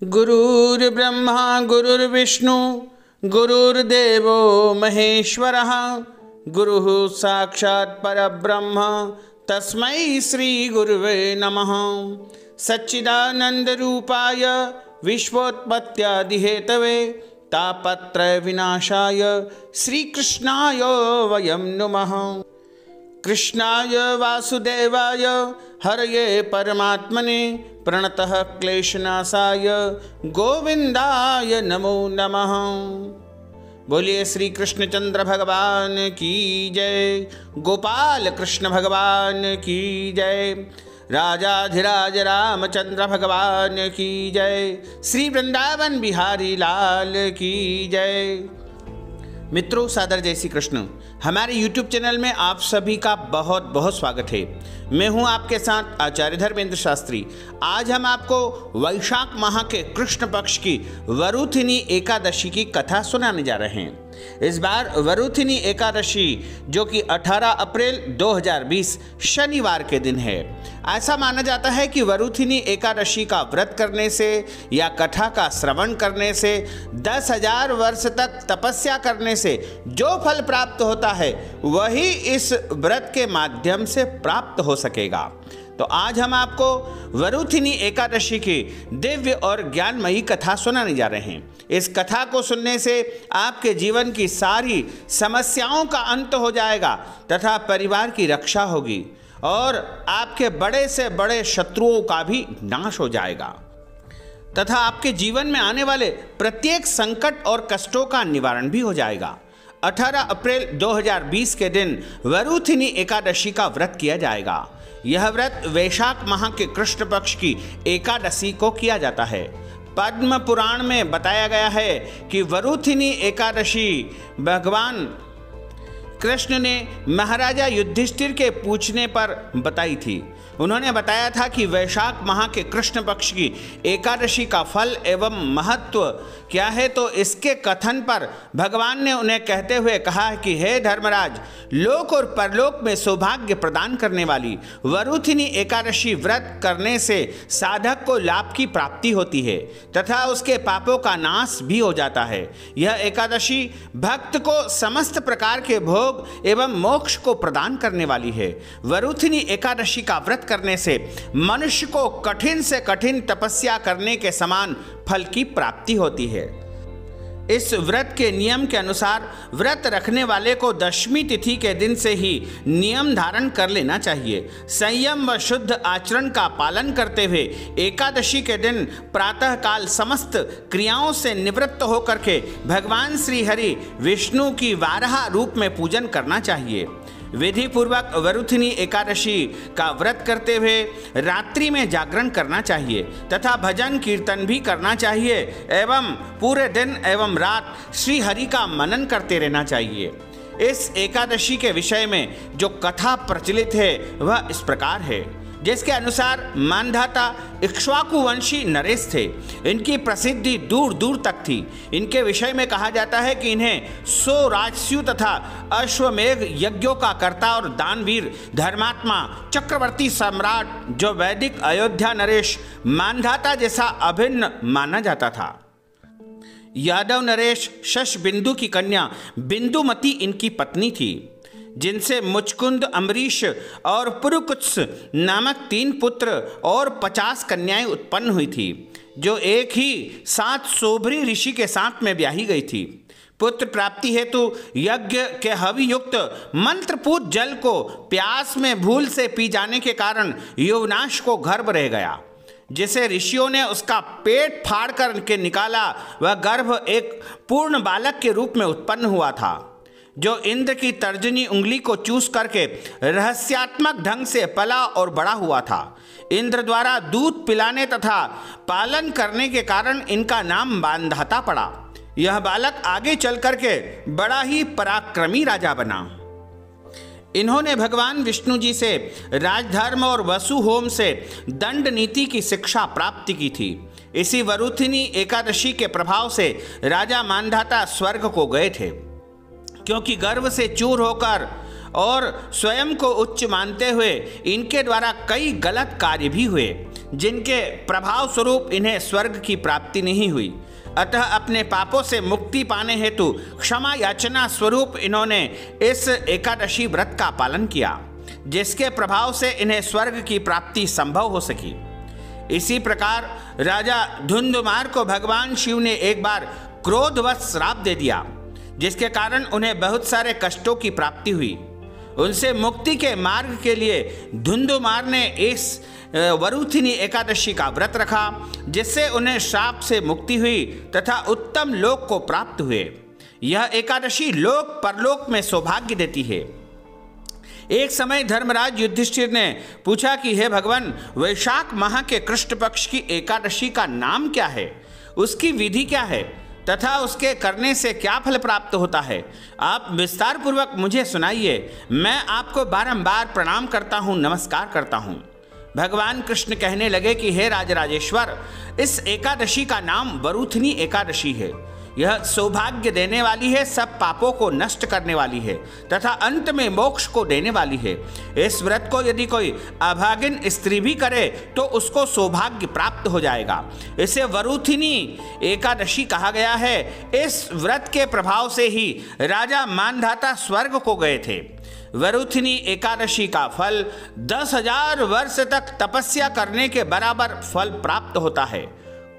गुरुर्ब्रह्मा गुरुर्विष्णु गुरुर्देवो महेश्वरः गुरुः साक्षात् परब्रह्म तस्मै श्री गुरुवे नमः। सच्चिदानन्दरूपाय विश्वोत्पत्त्यादिहेतवे तापत्रय विनाशाय श्रीकृष्णाय वयं नुमः। कृष्णाय वासुदेवाय हरये परमात्मने प्रणतः क्लेशनाशाय गोविंदाय नमो नमः। बोलिए श्री कृष्णचंद्र भगवान की जय, गोपाल कृष्ण भगवान की जय, राजाधिराज रामचंद्र भगवान की जय, श्री वृंदावन बिहारी लाल की जय। मित्रों, सादर जय श्री कृष्ण। हमारे YouTube चैनल में आप सभी का बहुत बहुत स्वागत है। मैं हूं आपके साथ आचार्य धर्मेंद्र शास्त्री। आज हम आपको वैशाख माह के कृष्ण पक्ष की वरुथिनी एकादशी की कथा सुनाने जा रहे हैं। इस बार वरुथिनी एकादशी जो कि 18 अप्रैल 2020 शनिवार के दिन है। ऐसा माना जाता है कि वरुथिनी एकादशी का व्रत करने से या कथा का श्रवण करने से 10,000 वर्ष तक तपस्या करने से जो फल प्राप्त होता है वही इस व्रत के माध्यम से प्राप्त हो सकेगा। तो आज हम आपको वरुथिनी एकादशी की दिव्य और ज्ञानमयी कथा सुनाने जा रहे हैं। इस कथा को सुनने से आपके जीवन की सारी समस्याओं का अंत हो जाएगा तथा परिवार की रक्षा होगी और आपके बड़े से बड़े शत्रुओं का भी नाश हो जाएगा तथा आपके जीवन में आने वाले प्रत्येक संकट और कष्टों का निवारण भी हो जाएगा। 18 अप्रैल 2020 के दिन वरुथिनी एकादशी का व्रत किया जाएगा। यह व्रत वैशाख माह के कृष्ण पक्ष की एकादशी को किया जाता है। पद्म पुराण में बताया गया है कि वरुथिनी एकादशी भगवान कृष्ण ने महाराजा युधिष्ठिर के पूछने पर बताई थी। उन्होंने बताया था कि वैशाख माह के कृष्ण पक्ष की एकादशी का फल एवं महत्व क्या है, तो इसके कथन पर भगवान ने उन्हें कहते हुए कहा कि हे धर्मराज, लोक और परलोक में सौभाग्य प्रदान करने वाली वरुथिनी एकादशी व्रत करने से साधक को लाभ की प्राप्ति होती है तथा उसके पापों का नाश भी हो जाता है। यह एकादशी भक्त को समस्त प्रकार के भोग एवं मोक्ष को प्रदान करने वाली है। वरुथिनी एकादशी का व्रत करने से मनुष्य को कठिन से कठिन तपस्या करने के समान फल की प्राप्ति होती है। इस व्रत के नियम के अनुसार व्रत रखने वाले को दशमी तिथि के दिन से ही नियम धारण कर लेना चाहिए। संयम व शुद्ध आचरण का पालन करते हुए एकादशी के दिन प्रातःकाल समस्त क्रियाओं से निवृत्त होकर के भगवान श्री हरि विष्णु की वाराह रूप में पूजन करना चाहिए। विधि पूर्वक वरुथिनी एकादशी का व्रत करते हुए रात्रि में जागरण करना चाहिए तथा भजन कीर्तन भी करना चाहिए एवं पूरे दिन एवं रात श्री हरि का मनन करते रहना चाहिए। इस एकादशी के विषय में जो कथा प्रचलित है वह इस प्रकार है, जिसके अनुसार मानधाता इक्ष्वाकु वंशी नरेश थे। इनकी प्रसिद्धि दूर दूर तक थी। इनके विषय में कहा जाता है कि इन्हें 100 राजस्यु तथा अश्वमेघ यज्ञों का कर्ता और दानवीर धर्मात्मा चक्रवर्ती सम्राट जो वैदिक अयोध्या नरेश मानधाता जैसा अभिन्न माना जाता था। यादव नरेश शशबिंदु की कन्या बिंदुमती इनकी पत्नी थी, जिनसे मुचकुंद, अम्बरीश और पुरुकुत्स नामक 3 पुत्र और 50 कन्याएं उत्पन्न हुई थी, जो एक ही साथ सोभरी ऋषि के साथ में ब्याही गई थी। पुत्र प्राप्ति हेतु यज्ञ के हवि युक्त मंत्रपूत जल को प्यास में भूल से पी जाने के कारण युवनाश को गर्भ रह गया, जिसे ऋषियों ने उसका पेट फाड़ कर के निकाला। वह गर्भ एक पूर्ण बालक के रूप में उत्पन्न हुआ था, जो इंद्र की तर्जनी उंगली को चूस करके रहस्यात्मक ढंग से पला और बड़ा हुआ था। इंद्र द्वारा दूध पिलाने तथा पालन करने के कारण इनका नाम मानधाता पड़ा। यह बालक आगे चल करके बड़ा ही पराक्रमी राजा बना। इन्होंने भगवान विष्णु जी से राजधर्म और वसु होम से दंड नीति की शिक्षा प्राप्त की थी। इसी वरुथिनी एकादशी के प्रभाव से राजा मानधाता स्वर्ग को गए थे, क्योंकि गर्व से चूर होकर और स्वयं को उच्च मानते हुए इनके द्वारा कई गलत कार्य भी हुए। जिनके प्रभाव स्वरूप इन्हें स्वर्ग की प्राप्ति नहीं हुई। अतः अपने पापों से मुक्ति पाने हेतु क्षमा याचना स्वरूप इन्होंने इस एकादशी व्रत का पालन किया, जिसके प्रभाव से इन्हें स्वर्ग की प्राप्ति संभव हो सकी। इसी प्रकार राजा धुंधुमार को भगवान शिव ने एक बार क्रोधवश श्राप दे दिया, जिसके कारण उन्हें बहुत सारे कष्टों की प्राप्ति हुई। उनसे मुक्ति के मार्ग के लिए धुंधुमार ने इस वरुथिनी एकादशी का व्रत रखा, जिससे उन्हें श्राप से मुक्ति हुई तथा उत्तम लोक को प्राप्त हुए। यह एकादशी लोक परलोक में सौभाग्य देती है। एक समय धर्मराज युधिष्ठिर ने पूछा कि हे भगवान, वैशाख माह के कृष्ण पक्ष की एकादशी का नाम क्या है, उसकी विधि क्या है तथा उसके करने से क्या फल प्राप्त होता है? आप विस्तार पूर्वक मुझे सुनाइए। मैं आपको बारंबार प्रणाम करता हूँ, नमस्कार करता हूँ। भगवान कृष्ण कहने लगे कि हे राजराजेश्वर, इस एकादशी का नाम वरुथिनी एकादशी है। यह सौभाग्य देने वाली है, सब पापों को नष्ट करने वाली है तथा अंत में मोक्ष को देने वाली है। इस व्रत को यदि कोई अभागिन स्त्री भी करे तो उसको सौभाग्य प्राप्त हो जाएगा। इसे वरुथिनी एकादशी कहा गया है। इस व्रत के प्रभाव से ही राजा मानधाता स्वर्ग को गए थे। वरुथिनी एकादशी का फल 10,000 वर्ष तक तपस्या करने के बराबर फल प्राप्त होता है।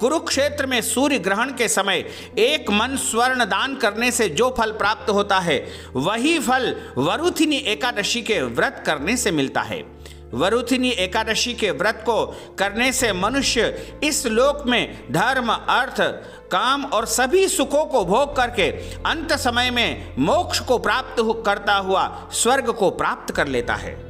कुरुक्षेत्र में सूर्य ग्रहण के समय एक मन स्वर्ण दान करने से जो फल प्राप्त होता है, वही फल वरुथिनी एकादशी के व्रत करने से मिलता है। वरुथिनी एकादशी के व्रत को करने से मनुष्य इस लोक में धर्म, अर्थ, काम और सभी सुखों को भोग करके अंत समय में मोक्ष को प्राप्त करता हुआ स्वर्ग को प्राप्त कर लेता है।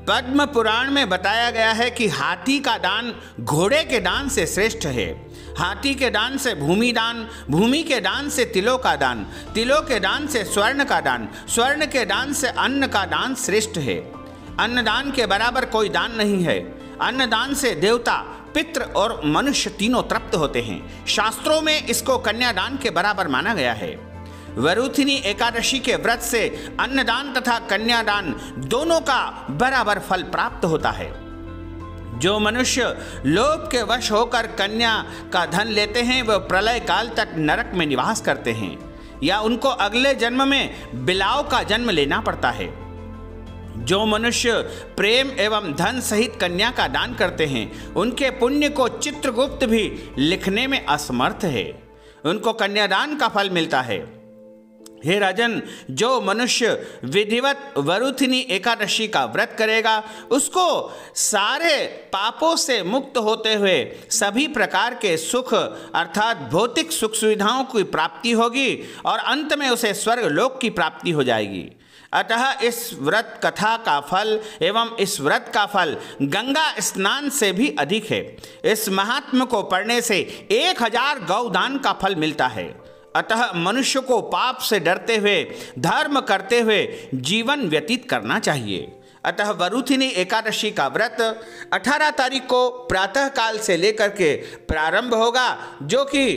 पद्म पुराण में बताया गया है कि हाथी का दान घोड़े के दान से श्रेष्ठ है। हाथी के दान से भूमि दान, भूमि के दान से तिलों का दान, तिलों के दान से स्वर्ण का दान, स्वर्ण के दान से अन्न का दान श्रेष्ठ है। अन्नदान के बराबर कोई दान नहीं है। अन्नदान से देवता, पितृ और मनुष्य तीनों तृप्त होते हैं। शास्त्रों में इसको कन्यादान के बराबर माना गया है। वरुथिनी एकादशी के व्रत से अन्नदान तथा कन्यादान दोनों का बराबर फल प्राप्त होता है। जो मनुष्य लोभ के वश होकर कन्या का धन लेते हैं, वह प्रलय काल तक नरक में निवास करते हैं या उनको अगले जन्म में बिलाव का जन्म लेना पड़ता है। जो मनुष्य प्रेम एवं धन सहित कन्या का दान करते हैं, उनके पुण्य को चित्रगुप्त भी लिखने में असमर्थ है। उनको कन्यादान का फल मिलता है। हे राजन, जो मनुष्य विधिवत वरुथिनी एकादशी का व्रत करेगा, उसको सारे पापों से मुक्त होते हुए सभी प्रकार के सुख अर्थात भौतिक सुख सुविधाओं की प्राप्ति होगी और अंत में उसे स्वर्ग लोक की प्राप्ति हो जाएगी। अतः इस व्रत कथा का फल एवं इस व्रत का फल गंगा स्नान से भी अधिक है। इस महात्म्य को पढ़ने से 1000 गौदान का फल मिलता है। अतः मनुष्य को पाप से डरते हुए धर्म करते हुए जीवन व्यतीत करना चाहिए। अतः वरुथिनी एकादशी का व्रत 18 तारीख को प्रातः काल से लेकर के प्रारंभ होगा, जो कि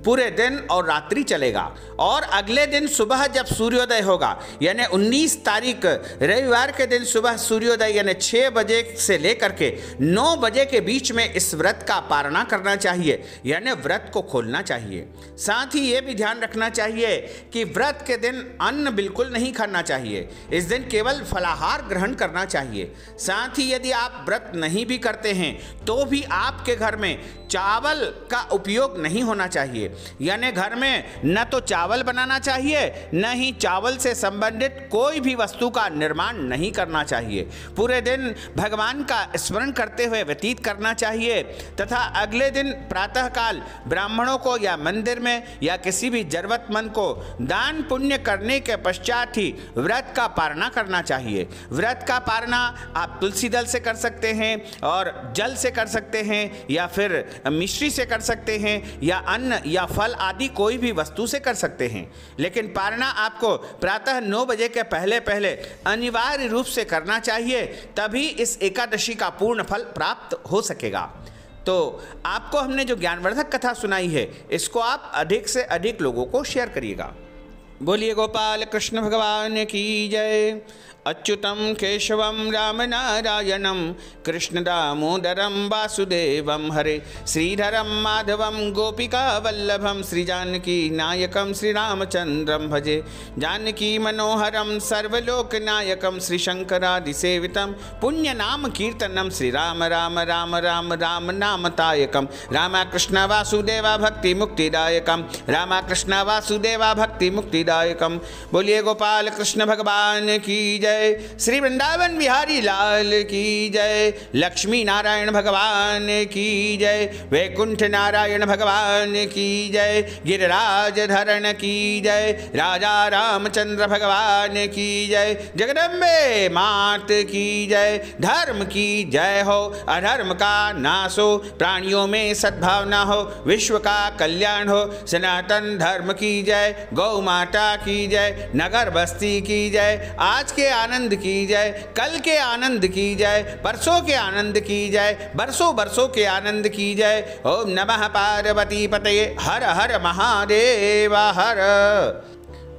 पूरे दिन और रात्रि चलेगा और अगले दिन सुबह जब सूर्योदय होगा यानी 19 तारीख रविवार के दिन सुबह सूर्योदय यानी 6 बजे से लेकर के 9 बजे के बीच में इस व्रत का पारणा करना चाहिए, यानी व्रत को खोलना चाहिए। साथ ही ये भी ध्यान रखना चाहिए कि व्रत के दिन अन्न बिल्कुल नहीं खाना चाहिए। इस दिन केवल फलाहार ग्रहण करना चाहिए। साथ ही यदि आप व्रत नहीं भी करते हैं तो भी आपके घर में चावल का उपयोग नहीं होना चाहिए, यानी घर में न तो चावल बनाना चाहिए न ही चावल से संबंधित कोई भी वस्तु का निर्माण नहीं करना चाहिए। पूरे दिन भगवान का स्मरण करते हुए व्यतीत करना चाहिए तथा अगले दिन प्रातःकाल ब्राह्मणों को या मंदिर में या किसी भी जरूरतमंद को दान पुण्य करने के पश्चात ही व्रत का पारणा करना चाहिए। व्रत का पारणा आप तुलसी दल से कर सकते हैं और जल से कर सकते हैं या फिर मिश्री से कर सकते हैं या अन्न या फल आदि कोई भी वस्तु से कर सकते हैं, लेकिन पारणा आपको प्रातः 9 बजे के पहले पहले अनिवार्य रूप से करना चाहिए, तभी इस एकादशी का पूर्ण फल प्राप्त हो सकेगा। तो आपको हमने जो ज्ञानवर्धक कथा सुनाई है, इसको आप अधिक से अधिक लोगों को शेयर करिएगा। बोलिए गोपाल कृष्ण भगवान की जय। अच्युतं केशवं रामनारायणं कृष्णदामोदरं वासुदेवं हरे श्रीधरं माधवं गोपिकावल्लभं श्रीजानकीनायकं श्रीरामचन्द्रं भजे जानकी मनोहरं सर्वलोकनायकं श्रीशङ्करादिसेवितं पुण्यनाम कीर्तनं श्रीराम राम राम राम राम नामतायकं रामकृष्ण वासुदेवा भक्ति मुक्तिदायकं रामकृष्ण वासुदेवा भक्ति मुक्तिदायकं। बोलिए गोपाल कृष्ण भगवान की जय, श्री वृंदावन बिहारी लाल की जय, लक्ष्मी नारायण भगवान की जय, वैकुंठ नारायण भगवान की जय, गिरिराज धरण की जय, राजा रामचंद्र भगवान की जय, जगदम्बे मात की जय। धर्म की जय हो, अधर्म का नाश हो, प्राणियों में सद्भावना हो, विश्व का कल्याण हो। सनातन धर्म की जय, गौ माता की जय, नगर बस्ती की जय, आज के आनंद की जय, कल के आनंद की जय, परसों के आनंद की जय, बरसों बरसों के आनंद की जय। ओम नमः पार्वती पतये, हर हर महादेव हर।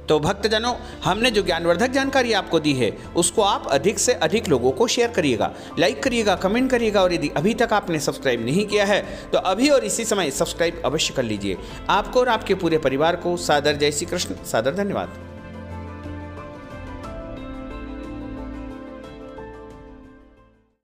तो भक्तजनों, हमने जो ज्ञानवर्धक जानकारी आपको दी है उसको आप अधिक से अधिक लोगों को शेयर करिएगा, लाइक करिएगा, कमेंट करिएगा, और यदि अभी तक आपने सब्सक्राइब नहीं किया है तो अभी और इसी समय सब्सक्राइब अवश्य कर लीजिए। आपको और आपके पूरे परिवार को सादर जय श्री कृष्ण, सादर धन्यवाद।